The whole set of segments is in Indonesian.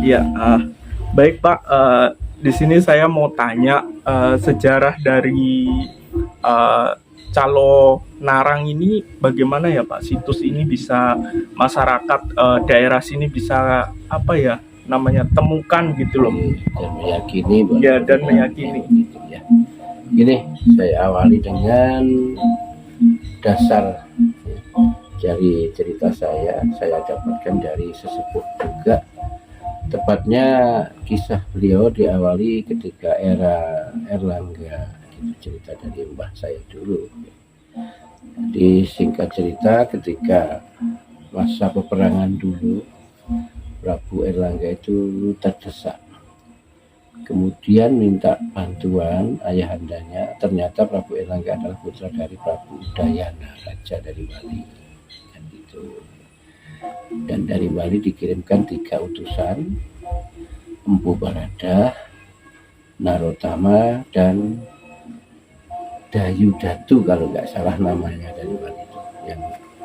Iya, baik Pak. Di sini saya mau tanya sejarah dari eh, Calo Narang ini bagaimana ya Pak? Situs ini bisa masyarakat daerah sini bisa apa ya namanya temukan gitu loh. Dan meyakini bahwa Ya, dan meyakini. gitu ya. Gini, saya awali dengan dasar dari cerita saya dapatkan dari sesepuh juga. Tepatnya kisah beliau diawali ketika era Erlangga, itu cerita dari mbah saya dulu. Di singkat cerita, ketika masa peperangan dulu, Prabu Erlangga itu terdesak, kemudian minta bantuan ayahandanya. Ternyata Prabu Erlangga adalah putra dari Prabu Udayana, raja dari Bali, kan gitu. Dan dari Bali dikirimkan 3 utusan, Empu Baradah, Narotama, dan Dayu Datu kalau nggak salah namanya dari Bali itu, yang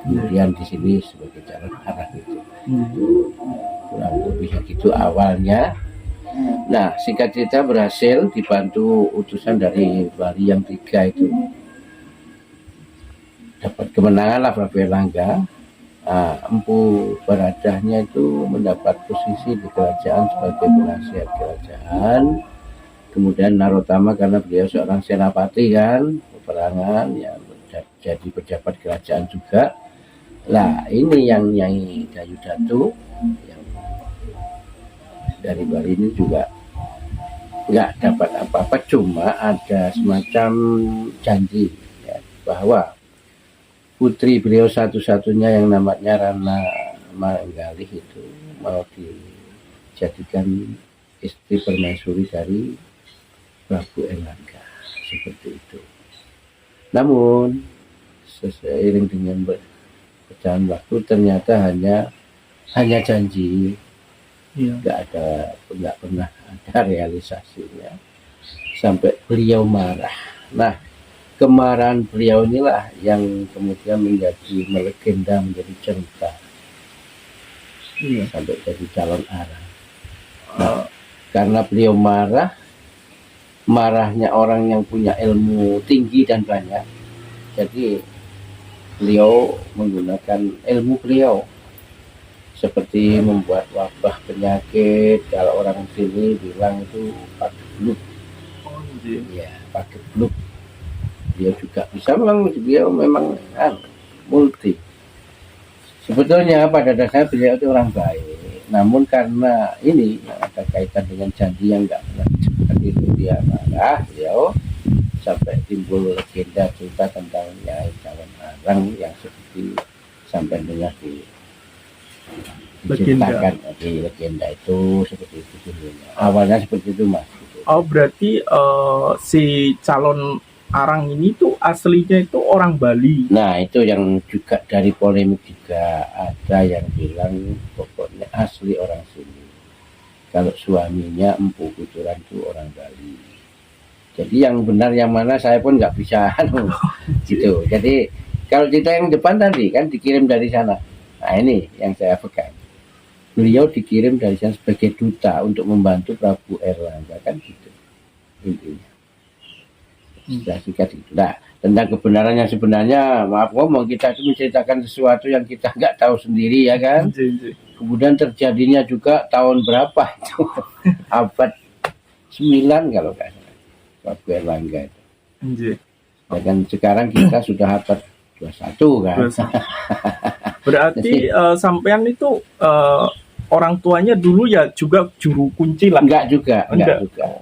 kemudian di sini sebagai calon arah itu. Kurang lebih gitu awalnya. Nah, singkat cerita berhasil dibantu utusan dari Bali yang 3 itu, dapat kemenangan lah Prabu Erlangga. Empu Baradahnya itu mendapat posisi di kerajaan sebagai penasihat kerajaan. Kemudian Narotama karena beliau seorang senapati kan, peperangan ya, jadi pejabat kerajaan juga. Lah ini yang Nyai Dayu Datu yang dari Bali ini juga nggak dapat apa-apa, cuma ada semacam janji ya, bahwa putri beliau satu-satunya yang namanya Rana Manggalih itu mau dijadikan istri permaisuri dari Prabu Erlangga, seperti itu. Namun seiring dengan berjalan waktu ternyata hanya janji, nggak pernah ada realisasinya sampai beliau marah. Nah, kemarahan beliau inilah yang kemudian menjadi melegenda, menjadi cerita sampai jadi calon arah. Nah, karena beliau marahnya orang yang punya ilmu tinggi dan banyak, jadi beliau menggunakan ilmu beliau seperti membuat wabah penyakit. Kalau orang sini bilang itu pagebluk. Ya, pagebluk. Dia juga bisa, beliau memang multi. Sebetulnya pada dasarnya beliau itu orang baik, namun karena ini ada kaitan dengan janji yang nggak pernah seperti itu, dia marah, beliau sampai timbul legenda cerita tentang Nyai Calon Arang yang seperti sampai dengar diceritakan di legenda itu, seperti itu dulunya. Awalnya seperti itu Mas. Oh, berarti si Calon Arang ini tuh aslinya itu orang Bali. Nah, itu yang juga dari polemik juga, ada yang bilang pokoknya asli orang sini. Kalau suaminya Empu Kuturan itu orang Bali. Jadi yang benar yang mana saya pun nggak bisa gitu. Jadi kalau cerita yang depan tadi kan dikirim dari sana. Nah, ini yang saya pegang. Beliau dikirim dari sana sebagai duta untuk membantu Prabu Erlangga, kan gitu intinya. Nah, tentang kebenaran yang sebenarnya, maaf ngomong, kita itu menceritakan sesuatu yang kita nggak tahu sendiri ya kan. Kemudian terjadinya juga tahun berapa itu abad 9 kalau nggak salah Prabu Erlangga itu. Ya kan sekarang kita sudah abad 21 kan. Berarti sampean itu orang tuanya dulu ya juga juru kunci lah. Enggak juga.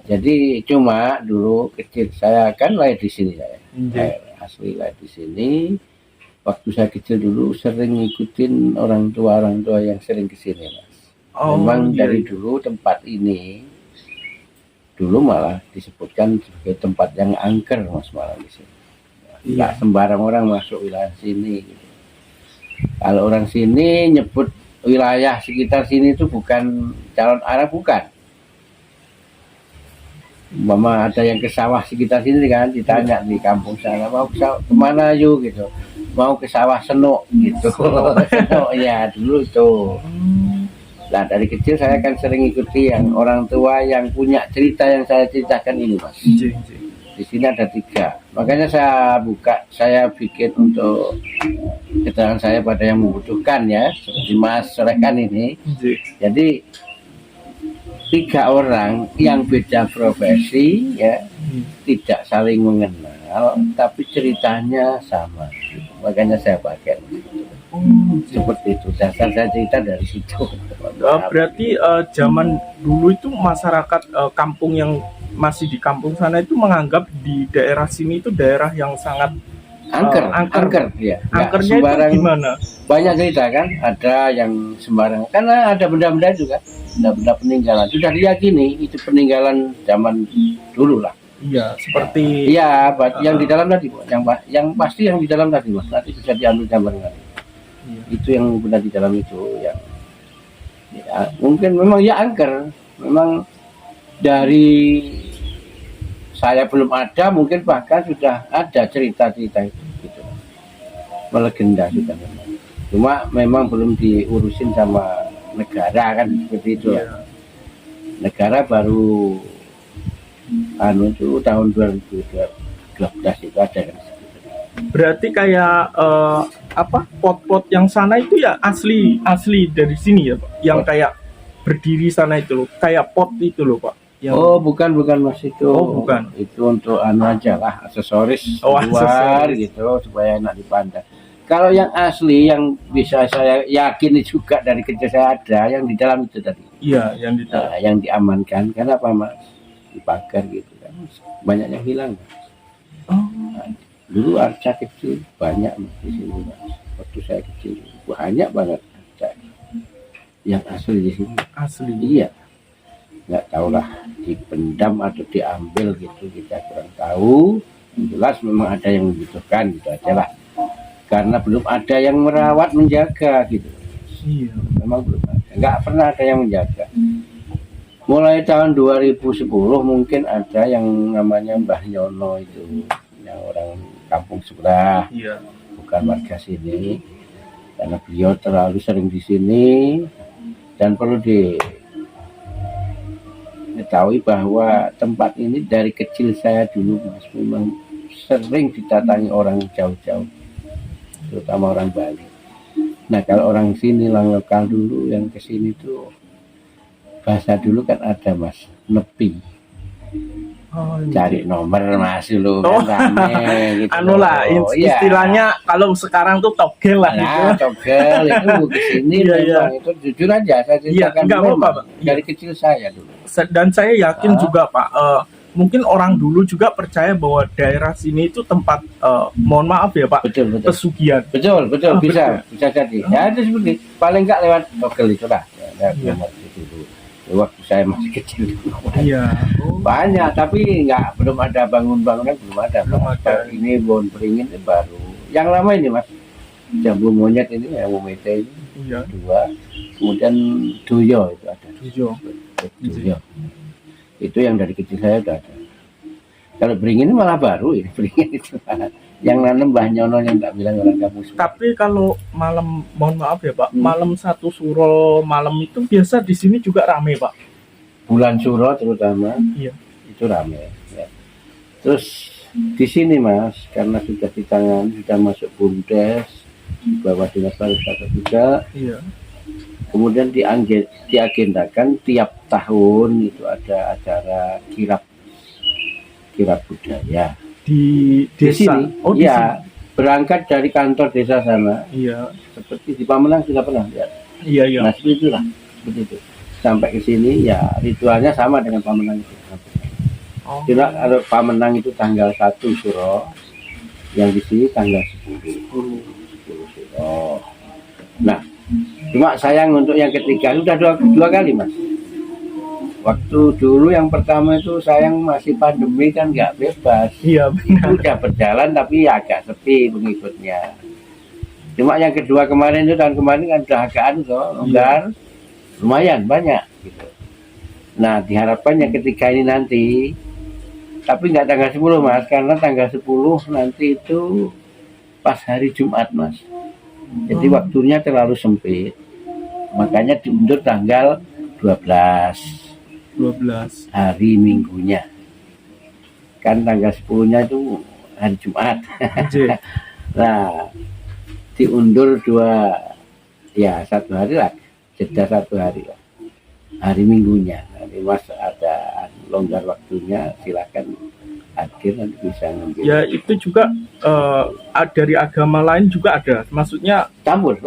Jadi cuma dulu kecil saya kan lahir di sini saya. Asli lahir di sini. Waktu saya kecil dulu sering ngikutin orang tua yang sering ke sini, Mas. Memang dari dulu tempat ini dulu malah disebutkan sebagai tempat yang angker, Mas, malah di sini. Enggak sembarang orang masuk wilayah sini gitu. Kalau orang sini nyebut wilayah sekitar sini itu bukan calon arah, bukan. Mama ada yang ke sawah sekitar sini kan, ditanya di kampung sana mau kemana yuk gitu, mau ke sawah Senok gitu. Senok ya dulu itu. Nah dari kecil saya kan sering ikuti yang orang tua yang punya cerita yang saya ceritakan ini mas. Nggih, nggih. Di sini ada 3, makanya saya bikin untuk keterangan saya pada yang membutuhkan ya, seperti Mas Sorekan ini. Nggih. Jadi 3 orang yang beda profesi ya, tidak saling mengenal, tapi ceritanya sama. Makanya saya pakai seperti itu. Dasar saya cerita dari situ. Berarti zaman dulu itu masyarakat kampung yang masih di kampung sana itu menganggap di daerah sini itu daerah yang sangat angker ya. angkernya itu gimana? Banyak cerita kan, ada yang sembarang karena ada benda-benda juga, benda-benda peninggalan sudah diyakini itu peninggalan zaman dulu lah. Iya, seperti Iya, yang di dalam tadi, yang pasti yang di dalam tadi mas, nanti bisa diambil gambarnya. Itu yang benar di dalam itu yang ya, mungkin memang ya angker, memang dari saya belum ada, mungkin bahkan sudah ada cerita-cerita itu, gitu. Melegenda sudah memang. Cuma memang belum diurusin sama negara kan seperti itu. Iya. Negara baru itu tahun 2012 itu ada kan. Berarti kayak pot-pot yang sana itu ya asli dari sini ya Pak? Yang kayak berdiri sana itu loh, kayak pot itu loh Pak. Yang... Oh bukan mas itu. Oh bukan. Itu untuk aja lah, aksesoris luar aksesoris gitu supaya enak dipandang. Kalau yang asli yang bisa saya yakini juga dari kecil saya ada yang di dalam itu tadi. Iya, yang di dalam. Yang diamankan. Kenapa mas? Dipagar gitu kan. Banyak yang hilang. Oh. Nah, dulu arca kecil banyak mas di sini mas. Waktu saya kecil banyak banget arca yang asli di sini. Asli. Iya. Nggak tahulah dipendam atau diambil gitu, kita kurang tahu. Yang jelas memang ada yang membutuhkan gitu aja lah, karena belum ada yang merawat menjaga gitu. Iya. Memang belum ada, nggak pernah ada yang menjaga. Mulai tahun 2010 mungkin ada yang namanya Mbah Nyono itu, yang orang kampung sebelah. Iya. Bukan warga sini, karena beliau terlalu sering di sini. Dan perlu diketahui bahwa tempat ini dari kecil saya dulu mas, memang sering didatangi orang jauh-jauh, terutama orang Bali. Nah kalau orang sini lokal dulu yang kesini tuh bahasa dulu kan ada mas, nepi. Oh, Cari nomor mas dulu Oh. kan rame gitu. Anu lah, Iya. istilahnya kalau sekarang tuh togel lah gitu. Nah, togel itu kesini Iya, iya. memang itu jujur aja saya Iya, ceritakan nggak memang apa-apa, Pak. dari kecil saya dulu. Dan saya yakin juga Pak, mungkin orang dulu juga percaya bahwa daerah sini itu tempat, mohon maaf ya Pak, Betul. pesugihan. Betul, bisa jadi. Ya itu seperti paling nggak lewat togel itu lah. Ya, Iya. itu dulu. Waktu saya masih kecil dulu. Iya. Banyak, tapi belum ada bangunan belum ada. Belum Mas. ada. Ini Pohon Beringin ini baru. Yang lama ini mas, Jambu Monyet ini, yang Mumete ini Iya. 2. Kemudian Doyo itu ada. Tujuh. Doyo. Itu yang dari kecil saya udah ada. Kalau Beringin ini malah baru ya. Beringin itu yang nanam Mbah Nyono yang tak bilang orang kampung. Tapi kalau malam, mohon maaf ya Pak, malam 1 Suro malam itu biasa di sini juga rame Pak. Bulan Suro terutama. Iya. Itu rame ya. Terus di sini mas, karena sudah sudah masuk BUMDes, di bawah Dinas Pariwisata juga, Iya. kemudian diagendakan tiap tahun itu ada acara kirap budaya Di di desa. sini. Oh, di Ya berangkat dari kantor desa sana, sini. Iya. seperti di Pamenang sudah pernah lihat. Iya, iya. Nah seperti itulah, seperti itu. Sampai ke sini ya ritualnya sama dengan Pamenang itu. Oh. Kira kalau Pamenang itu tanggal 1 Suro, yang di sini tanggal 10 Suro. Nah, cuma sayang untuk yang ketiga sudah dua kali mas. Waktu dulu yang pertama itu sayang masih pandemi kan nggak bebas. Iya, benar. Udah berjalan tapi agak sepi pengikutnya. Cuma yang kedua kemarin itu, tahun kemarin kan udah agak longgar, lumayan banyak gitu. Nah diharapkan yang ketiga ini nanti, tapi nggak tanggal 10 mas, karena tanggal 10 nanti itu pas hari Jumat mas. Jadi waktunya terlalu sempit. makanya diundur tanggal 12 hari Minggunya. Kan tanggal 10-nya itu hari Jumat. Nggih. Nah, diundur satu hari lah, jeda satu hari lah, hari Minggunya. Nanti Mas ada longgar waktunya, silakan hadir, nanti bisa ngambil. Ya itu juga dari agama lain juga ada, maksudnya Campur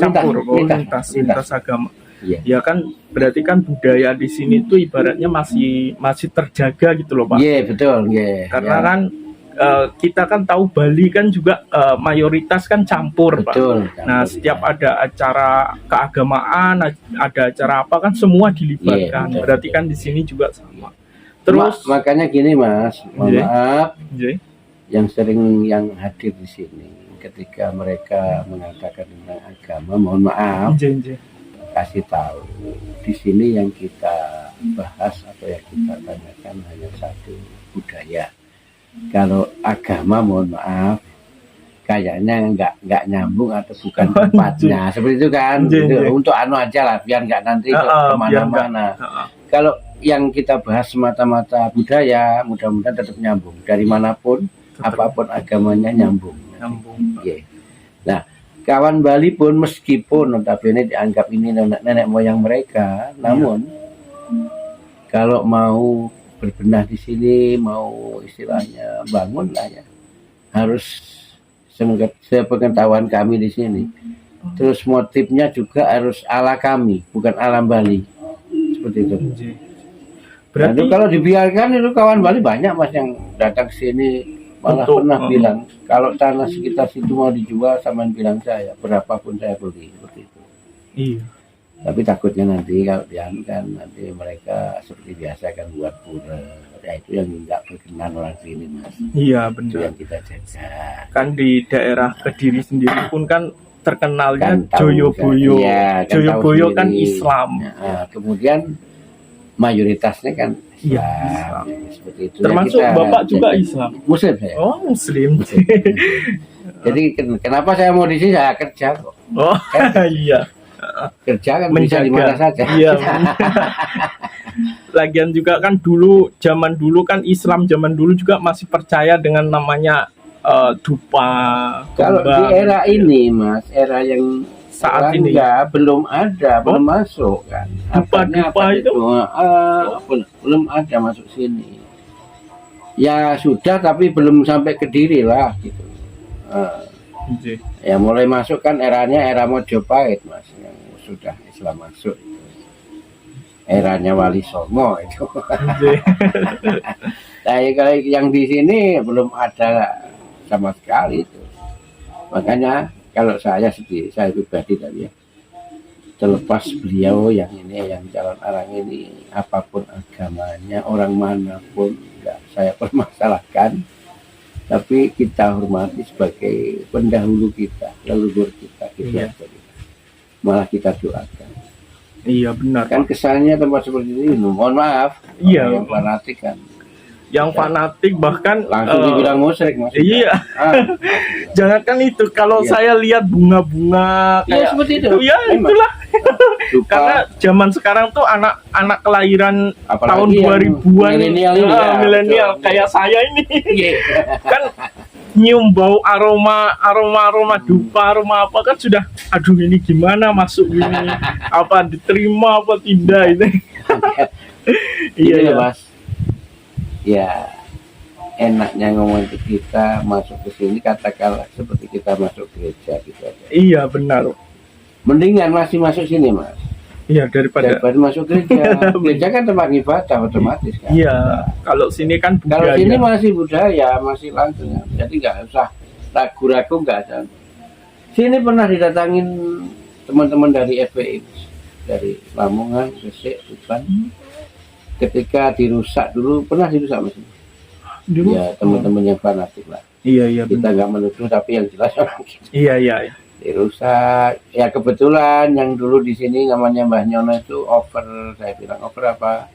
lintas agama. Iya. Ya kan berarti kan budaya di sini tuh ibaratnya masih terjaga gitu loh Pak. Iya betul. Iya. Karena kan kita kan tahu Bali kan juga mayoritas kan campur Pak. Betul. Nah setiap ada acara keagamaan, ada acara apa kan semua dilibatkan. Iya, betul, Berarti kan di sini juga sama. Terus makanya gini Mas, mohon maaf, yang hadir di sini ketika mereka mengatakan tentang agama, mohon maaf, kasih tahu di sini yang kita bahas atau yang kita tanyakan hanya satu, budaya. Kalau agama, mohon maaf, kayaknya nggak nyambung atau bukan tempatnya, seperti itu kan. Untuk anu aja lah, biar nggak nanti kemana-mana. Kalau yang kita bahas semata-mata budaya, mudah-mudahan tetap nyambung dari manapun, apapun agamanya nyambung. Okay. Nah, kawan Bali pun meskipun notabene dianggap ini nenek moyang mereka, namun kalau mau berbenah di sini, mau istilahnya bangun lah ya, harus sepengetahuan kami di sini. Terus motifnya juga harus ala kami, bukan alam Bali, seperti itu. Berarti kalau dibiarkan itu kawan Bali banyak Mas yang datang ke sini malah pernah bilang kalau tanah sekitar situ mau dijual, sama bilang saya berapapun saya beli, seperti itu. Iya. Tapi takutnya nanti kalau diamkan nanti mereka seperti biasa kan buat pura, ya itu yang nggak berkenan orang sini Mas. Iya benar. Itu yang kita jaga. Kan di daerah Kediri sendiri pun kan terkenalnya kan Joyoboyo. Kan Joyoboyo kan Islam. Nah, kemudian mayoritasnya kan Islam. Ya, seperti itu. Termasuk ya, Bapak juga Islam. Muslim saya. Oh, Muslim. Jadi kenapa saya mau di sini, saya kerja kok. Oh, iya. Kerja kan bisa di mana saja. Iya. Lagian juga kan zaman dulu kan Islam zaman dulu juga masih percaya dengan namanya dupa. Kalau di era ini Mas, era yang saat ini belum ada, belum masuk kan. Dupa itu belum ada masuk sini. Ya sudah, tapi belum sampai Kediri lah gitu. Ya mulai masuk kan eranya era Mojopahit Mas, yang sudah Islam masuk itu. Eranya Wali Songo itu. Nah, kalau yang di sini belum ada sama sekali itu. Makanya kalau saya sendiri, saya pribadi tadi ya, terlepas beliau yang ini, yang calon arang ini, apapun agamanya, orang manapun, enggak saya permasalahkan. Tapi kita hormati sebagai pendahulu kita, leluhur kita, iya. Malah kita doakan. Iya benar. Kan kesannya tempat seperti ini, mohon maaf, iya. Yang fanatik kan. Yang fanatik bahkan langsung dibilang musyrik Mas. Iya. Jangankan itu, kalau saya lihat bunga-bunga kayak seperti itu. Ya itulah. Karena zaman sekarang tuh anak kelahiran tahun 2000-an milenial kayak saya ini. Kan nyium bau aroma dupa, aroma apa kan sudah, aduh ini gimana masuk ini, apa diterima apa tidak ini. Iya Mas. Ya enaknya ngomong ke kita masuk ke sini katakanlah seperti kita masuk gereja gitu aja. Iya benar. Mendingan masih masuk sini Mas. Iya daripada masuk gereja. Gereja kan tempat ibadah otomatis kan. Iya. Kalau sini kan budaya. Kalau sini masih budaya, masih langsung. Jadi nggak usah ragu-ragu, nggak ada. Sini pernah didatangin teman-teman dari FPI, dari Lamongan, Gresik, Tuban. Ketika dirusak dulu, pernah dirusak Mas. Ya teman-teman yang fanatik lah. Iya. Kita nggak menuduh, tapi yang jelas orang gitu. Iya. Dirusak. Ya kebetulan yang dulu di sini namanya Mbah Nyono itu over, saya bilang over apa?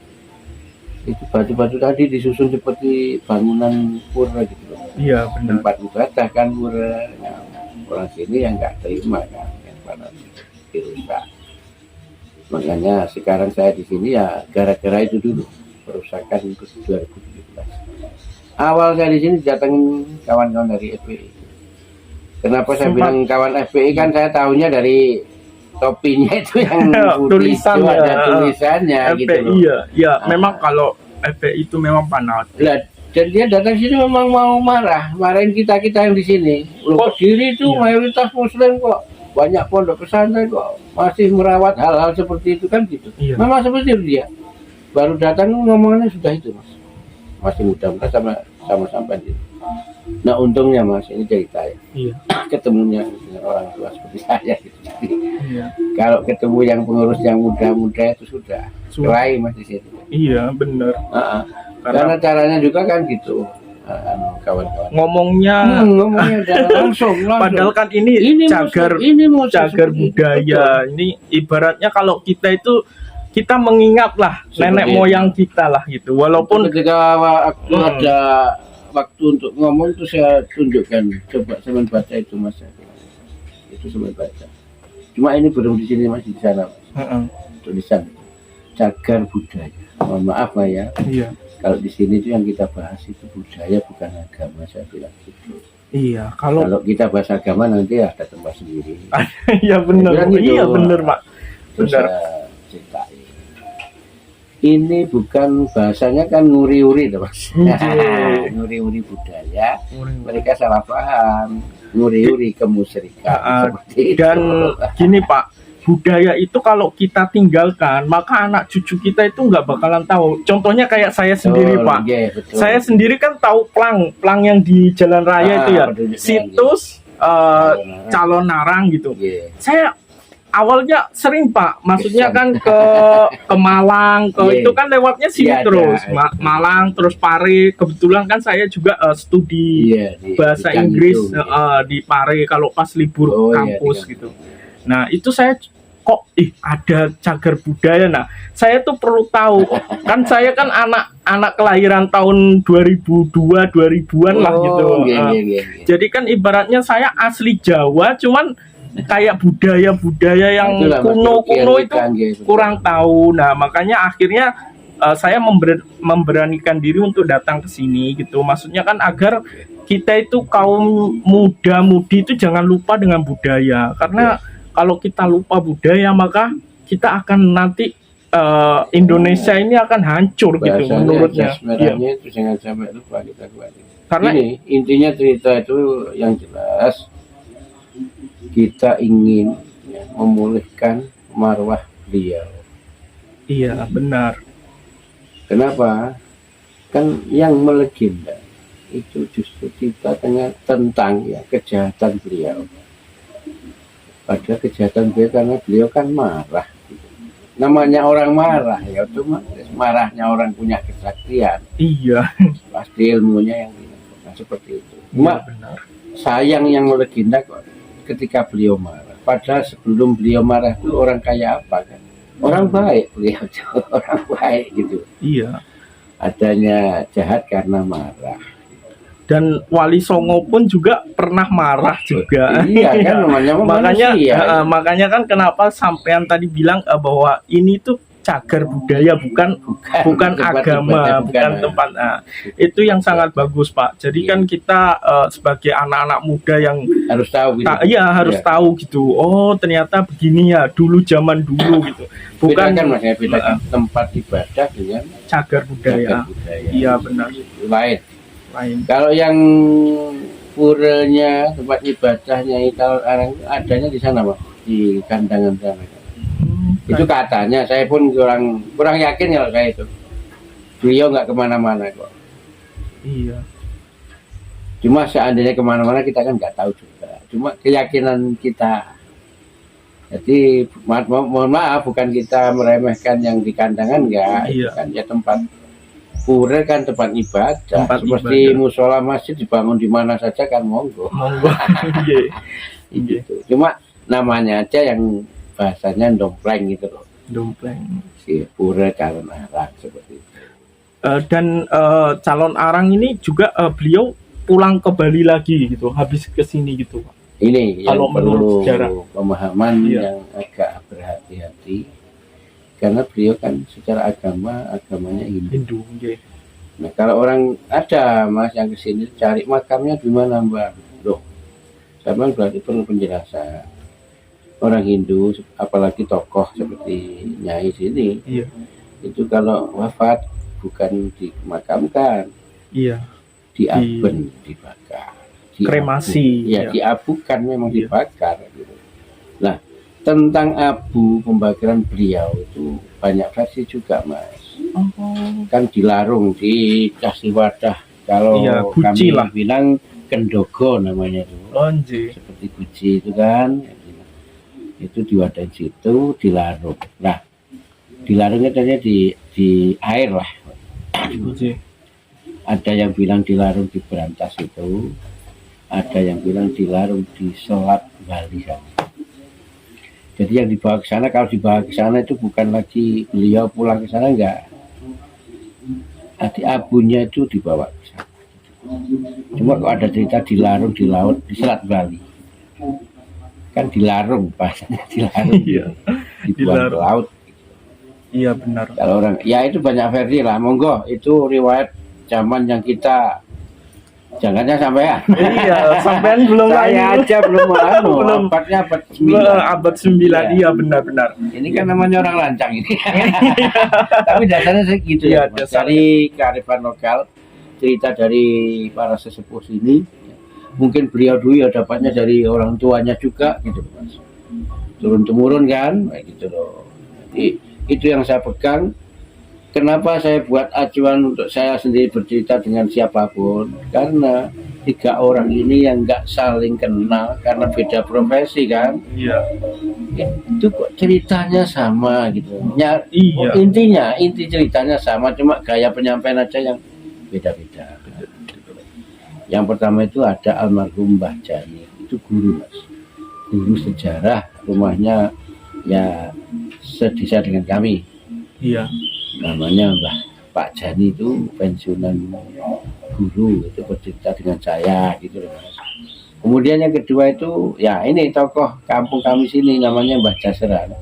Itu batu-batu tadi disusun seperti bangunan pura gitu loh. Iya benar. Tempat ibadah kan pura. Nah, orang sini yang nggak terima kan, yang fanatik dirusak. Makanya sekarang saya di sini ya gara-gara itu dulu, perusakan itu 2017. Awal saya di sini datangin kawan-kawan dari FPI. Kenapa saya Sempat- bilang kawan FPI kan saya tahunya dari topinya itu yang putih Tulisan itu ya. ada tulisannya gitu FPI loh. ya, ya Ah. memang kalau FPI itu memang fanatik. Lah, dan dia datang sini memang mau marahin kita yang di sini. Loh, Kok- Kediri itu iya. mayoritas Muslim kok, banyak pondok pesantren kok masih merawat hal-hal seperti itu kan gitu. Iya. Memang seperti itu dia. Baru datang ngomongannya sudah itu mas, masih muda-muda sama sampai itu. Nah untungnya mas ini cerita ya, Iya, ketemunya dengan orang tua seperti saya gitu. Jadi, iya, kalau ketemu yang pengurus yang muda-muda itu sudah selai mas di situ. iya bener. Karena caranya juga kan gitu, kawan-kawan. Ngomongnya, Ngomongnya udah langsung. padahal kan ini cagar cagar budaya. Ini ibaratnya kalau kita itu kita mengingat lah Seperti nenek itu. moyang kita lah gitu. Walaupun Ketika waktu ada waktu untuk ngomong tuh saya tunjukkan, coba saya baca itu mas. Itu saya baca. Cuma ini belum di sini masih di sana mas. Heeh, Tulisan cagar budaya. Mohon maaf Pak ya. iya, Kalau di sini tuh yang kita bahas itu budaya bukan agama saya bilang gitu. iya. Kalau Kalau kita bahas agama nanti ada tempat sendiri. iya bener, Bilang gitu. iya bener Pak. Terus Benar. saya ceritain. Ini bukan bahasanya kan nguri-uri tuh mas. Iya. Nguri-uri budaya. Mereka salah paham. Nguri-uri kemusyrikan. Seperti Dan itu. gini Pak, budaya itu kalau kita tinggalkan, maka anak cucu kita itu nggak bakalan tahu. Contohnya kayak saya sendiri Betul, Pak. iya, betul. Saya sendiri kan tahu plang yang di jalan raya itu ya, penduduk situs calon narang gitu. Iya. Saya awalnya sering Pak, maksudnya kan ke Malang, Iya. itu kan lewatnya sini Iya, terus, ada. Malang terus Pare. Kebetulan kan saya juga studi Iya, di bahasa bidang Inggris itu, iya. di Pare kalau pas libur Oh, iya, kampus di gitu. Nah itu saya kok ada cagar budaya. Nah saya tuh perlu tahu kan saya kan anak kelahiran tahun 2002 2000-an lah gitu. Iya, Nah, iya, iya. jadi kan ibaratnya saya asli Jawa, cuman kayak budaya-budaya yang Itulah, Mas, kuno-kuno itu kian-kian, gitu. kurang tahu. Nah makanya akhirnya saya memberanikan diri untuk datang ke sini gitu. Maksudnya kan agar kita itu kaum muda-mudi itu jangan lupa dengan budaya. Karena kalau kita lupa budaya maka kita akan nanti Indonesia ini akan hancur gitu Bahasanya menurutnya. Iya. jasmerahnya itu jangan sampai lupa kita kembali. Karena Ini intinya cerita itu yang jelas kita ingin memulihkan marwah beliau. iya benar. Kenapa? Kan yang melegenda itu justru kita tentang ya kejahatan beliau. Pada kejahatan beliau karena beliau kan marah. Namanya orang marah ya otomatis marahnya orang punya kesaktian. Iya. Pasti ilmunya yang nah, seperti itu. Iya, Cuma benar. sayang yang melegenda kok ketika beliau marah. Padahal sebelum beliau marah itu orang kayak apa kan? Orang baik beliau itu, orang baik gitu. Iya. Adanya jahat karena marah. Dan Wali Songo pun juga pernah marah juga. Iya kan namanya makanya manusia. makanya kan kenapa sampean tadi bilang bahwa ini tuh cagar budaya bukan tempat agama, ibadah, bukan tempat. Nah, itu yang sangat bagus Pak. Jadi kan kita sebagai anak-anak muda yang harus tahu gitu. harus Iya. tahu gitu. Oh ternyata begini ya dulu zaman dulu gitu. Bukan Bedakan mas ya, bedakan tempat ibadah dengan cagar budaya. jagat budaya. Iya benar. Lain. Lain. Kalau yang puranya tempat ibadahnya itu orang adanya di sana pak, di kandangan sana. Itu katanya, saya pun kurang yakin kalau kayak itu. Beliau nggak kemana-mana kok. Iya. Cuma seandainya kemana-mana kita kan nggak tahu juga. Cuma keyakinan kita. Jadi mohon maaf, bukan kita meremehkan yang di kandangan enggak. Iya. Itu kan ya tempat pura kan tempat ibadah. Tempat Seperti ibadah. musola masjid dibangun di mana saja kan monggo. Monggo. Iya. Iya. Gitu. Cuma namanya aja yang bahasanya dompleng gitu loh. Dompleng. Si pura calon arang seperti itu. Dan calon arang ini juga beliau pulang ke Bali lagi gitu, habis ke sini gitu Pak. Ini Kalau yang menurut perlu sejarah. pemahaman Iya. yang agak berhati-hati. karena beliau kan secara agamanya Hindu. Hindu, nggih. Nah, kalau orang ada Mas yang kesini cari makamnya di mana Mbak? Loh, sama berarti perlu penjelasan. Orang Hindu, apalagi tokoh seperti Nyai sini, Iya. itu kalau wafat bukan dimakamkan, Iya. diaben, dibakar. Kremasi. Ya, diabukan memang Iya. dibakar. Gitu. Nah, tentang abu pembakaran beliau itu banyak versi juga Mas. Oh. Kan dilarung, dikasih wadah. Kalau Iya, guci kami lah. bilang kendogo namanya itu. Oh, nggih. Seperti guci itu kan. Itu diwadahin situ, dilarung. Nah, dilarungnya ternyata di air lah. Nggih. Ada yang bilang dilarung di Berantas itu, ada yang bilang dilarung di Selat Bali sana. Jadi yang dibawa ke sana, kalau dibawa ke sana itu bukan lagi beliau pulang ke sana, enggak. Nanti abunya itu dibawa ke sana. Cuma kok ada cerita dilarung di laut di Selat Bali. Kan dilarung, bahasanya dilarung. Iya. Dibuang ke laut. Iya, benar. Kalau orang, ya itu banyak versi lah. Monggo, itu riwayat zaman yang kita jangannya sampean. Iya, sampean belum Saya lahir. aja belum anu, Belum. abadnya abad Abad 9. Iya, benar-benar. Ini kan namanya orang lancang ini. Tapi dasarnya segitu Iya, ya. Mas. dasarnya. Dari kearifan lokal, cerita dari para sesepuh sini. Mungkin beliau dulu ya dapatnya dari orang tuanya juga gitu Mas. Turun-temurun kan, kayak gitu loh. Jadi itu yang saya pegang. Kenapa saya buat acuan untuk saya sendiri bercerita dengan siapapun? Karena 3 orang ini yang nggak saling kenal karena beda profesi kan. Iya. Itu kok ceritanya sama gitu. Iya. Inti ceritanya sama, cuma gaya penyampaian aja yang beda-beda. Yang pertama itu ada almarhum Mbah Jani, itu guru Mas, guru sejarah, rumahnya ya sedesa dengan kami. Iya. Namanya Mbah Pak Jani, itu pensiunan guru, itu bercerita dengan saya gitu loh Mas. Kemudian yang kedua itu ya ini tokoh kampung kami sini namanya Mbah Jasran.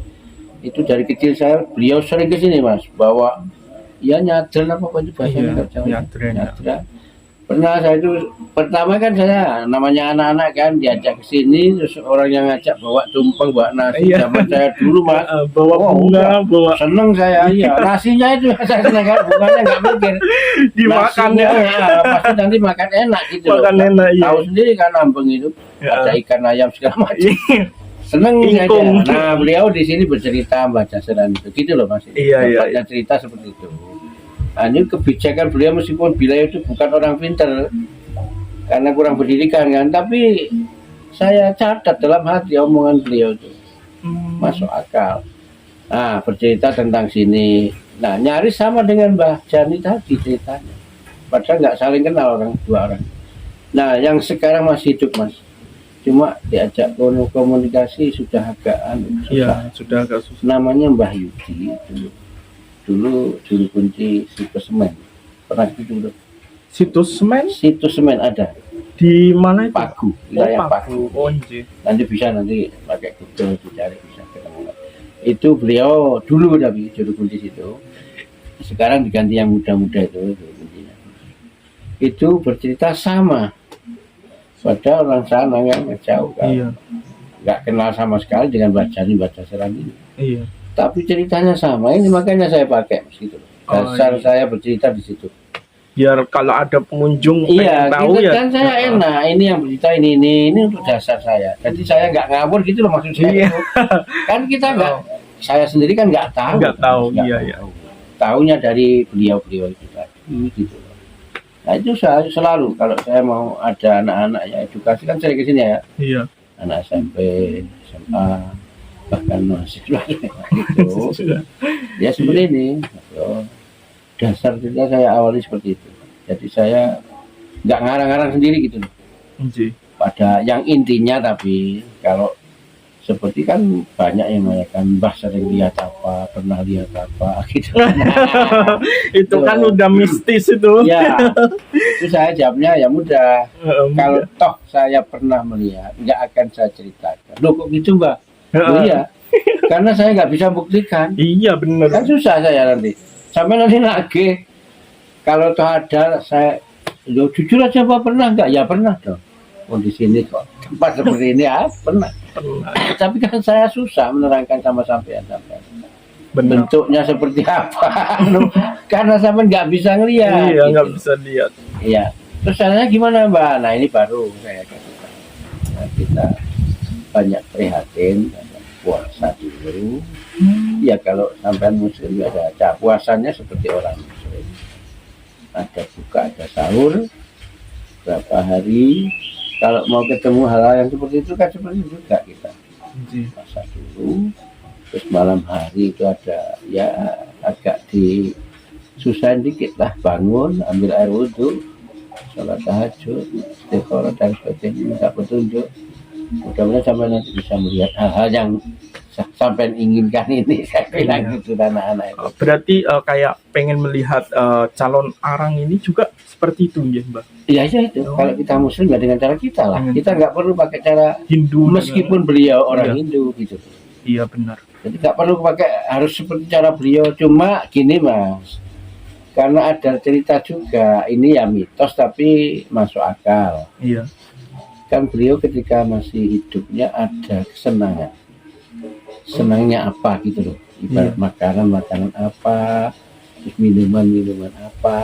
Itu dari kecil beliau sering ke sini Mas, bawa ya nyadran apa itu bahasanya, Iya, nyadran. Pernah saya itu pertama kan saya namanya anak-anak kan diajak ke sini, terus orang yang ngajak bawa tumpeng, bawa nasi. Iya. Zaman saya dulu Mas, Bawa bunga, bawa seneng saya. Iya, nasinya itu saya seneng kan, bunganya nggak mikir. dimakan Nasinya, ya. ya, pasti nanti makan enak gitu. Makan loh. enak, iya. Tahu sendiri kan Ambeng itu Ya. ada ikan ayam segala macam. Seneng saja. Ingkung. Nah, beliau di sini bercerita baca seran itu, gitu loh Mas. Iya, iya, Bapaknya cerita seperti itu. Nah, ini kebijakan beliau meskipun beliau itu bukan orang pintar karena kurang pendidikan kan, tapi saya catat dalam hati omongan beliau itu masuk akal. Nah, bercerita tentang sini. Nah, nyaris sama dengan Mbah Jani tadi ceritanya. Padahal nggak saling kenal dua orang. Nah, yang sekarang masih hidup Mas. Cuma diajak komunikasi sudah agak susah. Iya, sudah agak susah. Namanya Mbah Yudi dulu juru kunci situs semen. Pernah itu dulu. Situs semen Situs semen ada di mana itu? Pagu, wilayah Pagu. Oh, nggih. Nanti bisa pakai Google dicari bisa ketemu. Itu beliau dulu tapi juru kunci situ. Sekarang diganti yang muda-muda itu juru kuncinya. Itu bercerita sama. Padahal orang sana kan jauh kan. Iya. Nggak kenal sama sekali dengan Bajani baca seram ini. Iya. Tapi ceritanya sama. Ini makanya saya pakai gitu. Dasar iya. saya bercerita di situ. Biar kalau ada pengunjung Iya, pengen tahu gitu ya. kan saya enak. Ini yang bercerita ini untuk dasar saya. Jadi saya nggak ngawur gitu loh maksud saya. Iya. Kan kita nggak, saya sendiri kan nggak tahu. Nggak tahu, Nggak iya, tahu. iya. Tahunya dari beliau-beliau itu tadi gitu. Nah itu saya selalu kalau saya mau ada anak-anak ya edukasi kan saya kesini ya. Iya. Anak SMP, SMA, bahkan mahasiswa gitu. Ya seperti ini. So, dasar cerita saya awali seperti itu. Jadi saya nggak ngarang-ngarang sendiri gitu. Nggih. Pada yang intinya, tapi kalau seperti kan banyak yang menanyakan Mbah sering lihat apa, pernah lihat apa gitu. Itu kan udah mistis itu. Ya, itu saya jawabnya ya mudah. Kalau toh saya pernah melihat, nggak akan saya ceritakan. Loh kok gitu Mbak? Oh iya, karena saya nggak bisa buktikan. Iya bener. Kan susah saya nanti. Sampai nanti nagih. Kalau toh ada, saya yo, jujur aja Pak, pernah nggak? Ya pernah dong. Oh di sini kok tempat seperti ini ya pernah. Pernah. Tapi kan saya susah menerangkan sama sampean. Bener. Bentuknya seperti apa? Karena sampean nggak bisa ngelihat. Iya nggak gitu. bisa lihat. Iya. Terus caranya gimana Mbak? Nah ini baru saya katakan. Nah, kita banyak prihatin, banyak puasa dulu. Ya kalau sampean muslim ada puasanya seperti orang muslim. Ada buka, ada sahur, berapa hari. Kalau mau ketemu hal-hal yang seperti itu kan seperti itu juga kita puasa dulu. Terus malam hari itu ada ya agak disusahin dikit lah, bangun, ambil air wudhu, sholat tahajud, istighfar dan sebagainya, minta petunjuk. Mudah-mudahan sampai nanti bisa melihat hal-hal yang sampai inginkan ini. Saya bilang gitu anak-anak itu. Berarti kayak pengen melihat calon arang ini juga seperti itu ya Mbak? Iya itu. Kalau kita muslim ya dengan cara kita lah. Kita nggak perlu pakai cara Hindu meskipun beliau orang Iya. Hindu gitu. Iya benar. Jadi nggak perlu pakai harus seperti cara beliau. Cuma gini Mas, karena ada cerita juga ini ya mitos tapi masuk akal. Iya. Kan beliau ketika masih hidupnya ada kesenangan. Senangnya apa gitu loh. Ibarat makanan apa, terus minuman apa.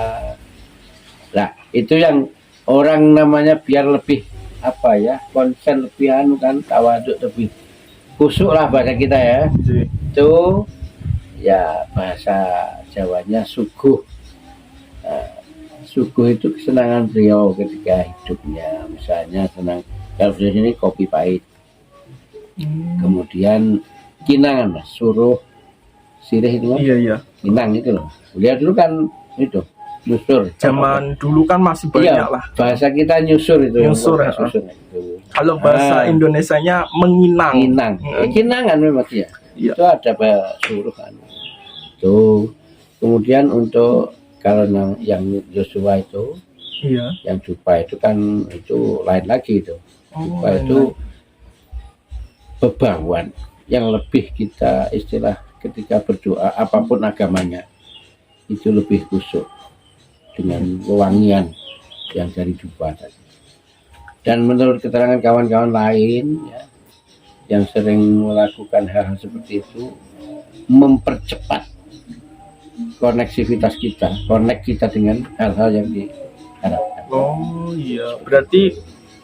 Nah, itu yang orang namanya biar lebih apa ya, konsen lebih anu kan, tawaduk lebih kusuk lah bahasa kita ya. Itu ya bahasa Jawanya suguh. Nah, suguh itu kesenangan beliau ketika hidupnya, misalnya senang kalau di sini kopi pahit, kemudian kinangan mas, suruh sirih itu mas, Iya. kinang itu loh. Beliau dulu kan itu nyusur. Zaman dulu kan masih banyak Iya, lah. bahasa kita nyusur itu. Nyusur, ya. Susun itu. Kalau bahasa Indonesianya menginang. Kinang, kinangan memang ya. Iya. Itu ada bahasa suruh kan. Tuh. Kemudian untuk kalau yang Joshua itu, Iya. yang dupa itu kan itu lain lagi itu. Dupa lain itu bebawan yang lebih kita istilah ketika berdoa apapun agamanya itu lebih kusuk dengan wewangian yang dari dupa tadi. Dan menurut keterangan kawan-kawan lain ya, yang sering melakukan hal-hal seperti itu mempercepat koneksivitas kita, connect kita dengan hal-hal yang diharapkan. Oh iya, berarti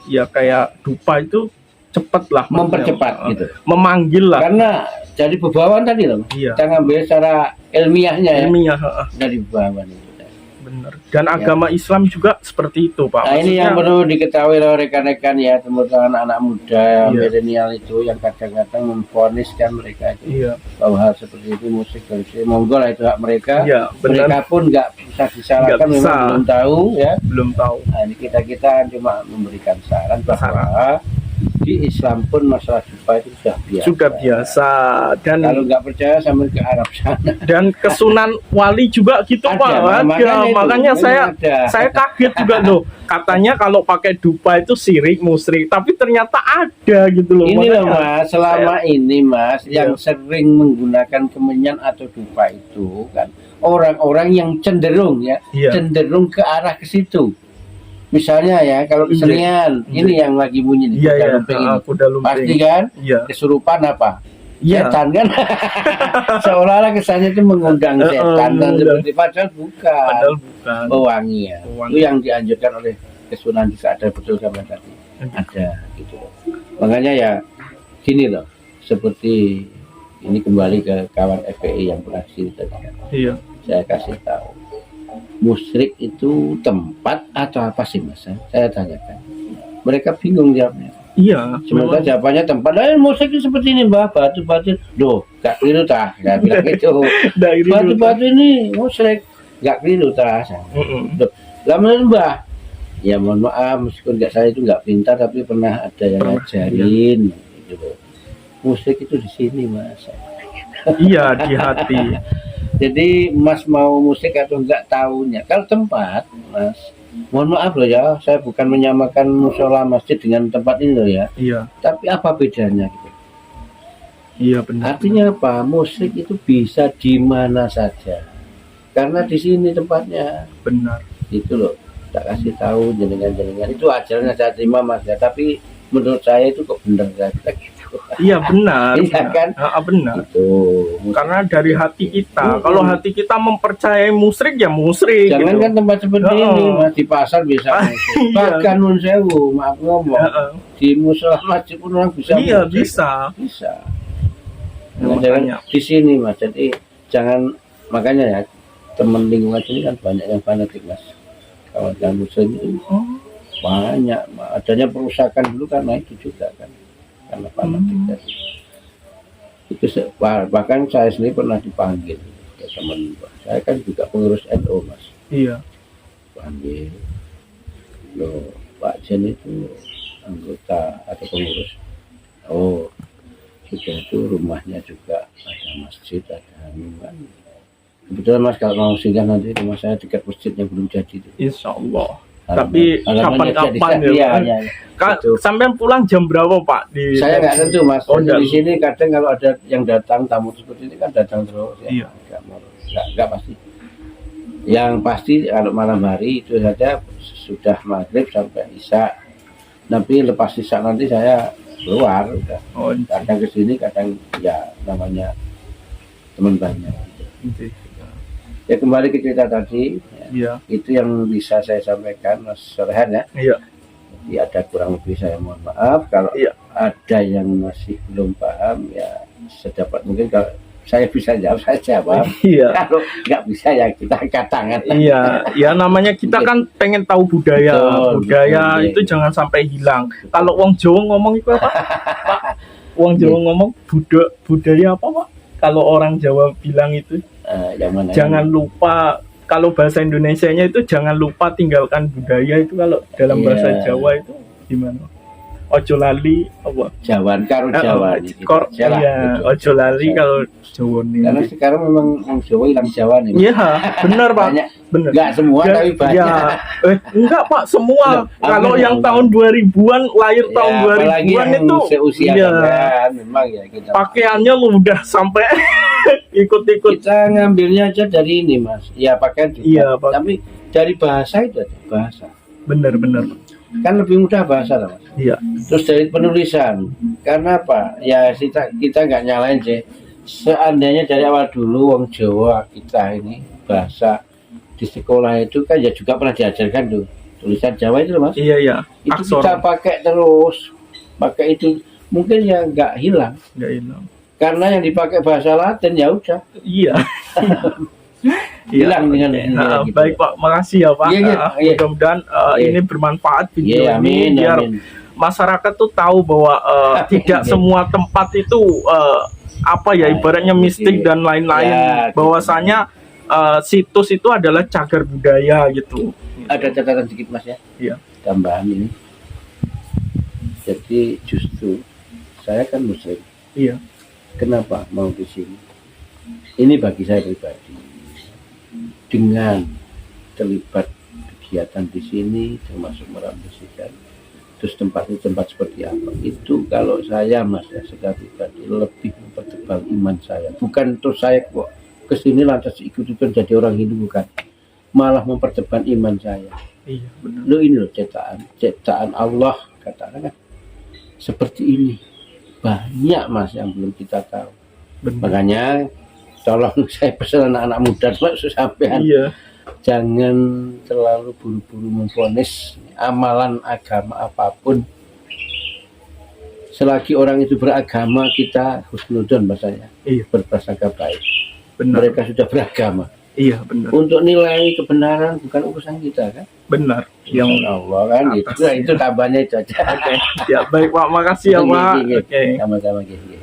ya kayak dupa itu cepet lah, Mempercepat maksudnya. gitu. Memanggil lah. Karena jadi bebawan tadi loh. Iya. Kita ngambil secara ilmiahnya ya Ilmiah, dari bebawan itu. bener. Dan agama Islam juga seperti itu Pak. Nah ini yang perlu diketahui oleh rekan-rekan ya, terutama anak-anak muda, Iya. milenial itu yang kadang-kadang memfoniskan mereka itu Iya. bahwa hal seperti itu musik dari monggo lah itu hak mereka. Iya, benar. Mereka pun nggak bisa disalahkan, Nggak bisa. memang belum tahu ya. Belum tahu. Nah ini kita cuma memberikan saran bahwa di Islam pun masalah dupa itu sudah biasa. Sudah biasa dan Kalau nggak percaya sambil ke Arab sana. dan kesunan wali juga gitu Ada, Pak. makanya itu, Makanya memang ada. saya kaget juga loh. Katanya kalau pakai dupa itu syirik, musyrik, tapi ternyata ada gitu loh. Ini loh Makanya Mas, selama ini Mas Iya. yang sering menggunakan kemenyan atau dupa itu kan orang-orang yang cenderung ya, Iya. cenderung ke arah ke situ. Misalnya ya, kalau kesenian, Iya. ini yang lagi bunyi di Iya kuda ya, lumping ini. kuda lumping. Pasti kan Iya. kesurupan apa? Iya. Setan kan? Seolah-olah kesannya itu mengundang setan dan Iya. seperti padahal bukan. Padahal bukan. Pewangian. Pewangian. Itu yang dianjurkan oleh kesunan juga ada betul sama tadi. Ada gitu loh. Makanya ya gini loh, seperti ini kembali ke kawan FPI yang beraksi tadi kan. Iya. Saya kasih tahu. Musyrik itu tempat atau apa sih Mas? Saya tanyakan. Mereka bingung jawabnya. Iya. Sementara memang. jawabannya tempat lain musyrik itu seperti ini Mbak, batu-batu. Loh, gak keliru tah. Saya bilang gitu. Dari dulu. Batu-batu ini musyrik. Gak keliru tah. Mm-mm. Lah menurut Mbah, ya mohon maaf meskipun saya itu nggak pintar tapi pernah ada yang ngajarin gitu loh. Musik itu di sini Mas. Iya, di hati. Jadi Mas mau musik atau enggak tahunya. Kalau tempat Mas, mohon maaf loh ya, saya bukan menyamakan musola masjid dengan tempat ini loh ya. Iya. Tapi apa bedanya gitu? Iya benar. Artinya apa? Musik itu bisa di mana saja. Karena di sini tempatnya. Benar. Itu loh. Tak kasih tahu jenengan-jenengan itu ajaran saya terima Mas ya. Tapi menurut saya itu kok benar saja gitu. Iya benar. Iya kan? Benar. Itu. Karena dari hati kita. Kalau hati kita mempercayai musrik ya musrik. Jangan gitu. kan tempat seperti ini Mas, di pasar bisa musik. Iya. Bahkan nun sewu, maaf ngomong. Di musola masjid pun orang bisa. Iya musik. bisa. Nah, jangan di sini Mas. Jadi jangan, makanya ya teman lingkungan sini kan banyak yang fanatik Mas. Kawan-kawan muslim itu banyak. Adanya perusakan dulu karena itu juga kan, karena fanatik tadi. Itu bahkan saya sendiri pernah dipanggil ke teman. Saya kan juga pengurus NU Mas. Iya. Panggil, loh Pak Jen itu anggota atau pengurus. Oh, sudah itu rumahnya juga ada masjid, ada hanuman. Kebetulan Mas kalau mau singgah nanti rumah saya dekat masjid yang belum jadi itu. Insya Allah. Tapi kapan-kapan ya. Sampai pulang jam berapa Pak? Saya nggak tentu Mas. Oh, di sini kadang kalau ada yang datang tamu seperti ini kan datang terus. Ya. Iya. Nggak pasti. Yang pasti kalau malam hari itu saja sudah maghrib sampai isya. Tapi lepas isya nanti saya keluar udah. Kadang ke sini, kadang ya namanya teman banyak. Ya kembali ke cerita tadi. Iya. Itu yang bisa saya sampaikan Mas Rehan ya. Iya. Jadi ada kurang lebih saya mohon maaf kalau ada yang masih belum paham ya sedapat mungkin kalau saya bisa jawab saya jawab. Iya. Kalau nggak bisa ya kita angkat tangan. Iya, ya namanya kita kan pengen tahu budaya. Budaya betul, itu jangan sampai hilang. Kalau wong Jawa ngomong itu apa? Pak, wong Jawa ngomong budaya apa Pak? Kalau orang Jawa bilang itu jangan lupa. Kalau bahasa Indonesianya itu jangan lupa tinggalkan budaya itu. Kalau dalam bahasa Jawa itu gimana? Ojo lali apa? Jawan karo Jawa. Iya, ojo lali kalau Jawa nih. Karena sekarang memang orang Jawa hilang Jawa nih. Iya, benar Pak. Benar. Enggak semua tapi banyak. Ya. Enggak Pak, semua. Kalau yang tahun 2000-an, lahir tahun 2000-an itu seusia kan, memang ya kita. Pakaiannya lu udah sampai ikut-ikut. Kita ngambilnya aja dari ini Mas. Ya pakaian juga. Iya, Pak. Tapi dari bahasa itu ada bahasa. Benar. Kan lebih mudah bahasa lah Mas. Iya. Terus dari penulisan. Karena apa? Ya kita nggak nyalain sih. Seandainya dari awal dulu wong Jawa kita ini bahasa di sekolah itu kan ya juga pernah diajarkan tuh tulisan Jawa itu Mas. Iya. Itu Aksor. kita pakai terus. Pakai itu mungkin ya nggak hilang. Karena yang dipakai bahasa Latin ya udah. Iya. Hilang dengan gitu. Baik Pak, makasih ya Pak. Mudah-mudahan ini bermanfaat video ini biar masyarakat tuh tahu bahwa tidak semua tempat itu ibaratnya mistik dan lain-lain. Bahwasanya situs itu adalah cagar budaya gitu. Ada catatan sedikit Mas ya. Iya. Tambahan ini. Jadi justru saya kan Muslim. Iya. Kenapa mau di sini? Ini bagi saya pribadi. Dengan terlibat kegiatan di sini, termasuk meramasikan. Terus tempat seperti apa? Itu kalau saya Mas ya, secara pribadi lebih mempertebal iman saya. Bukan terus saya kok kesini lantas ikut-ikutan jadi orang Hindu, bukan. Malah mempertebal iman saya. Iya, benar. Lo ini loh ciptaan Allah katakan kan. Seperti ini. Banyak Mas yang belum kita tahu. Benar. Makanya tolong saya pesan anak-anak muda sampean jangan terlalu buru-buru memvonis amalan agama apapun. Selagi orang itu beragama kita husnudon bahasanya. Berprasangka baik. Benar. Mereka sudah beragama. Iya benar. Untuk nilai kebenaran bukan urusan kita kan. Benar. Yang Allah kan gitu. Itu tambahnya itu aja. Oke. Ya baik Pak, makasih ya Pak. Oke. Sama-sama gitu.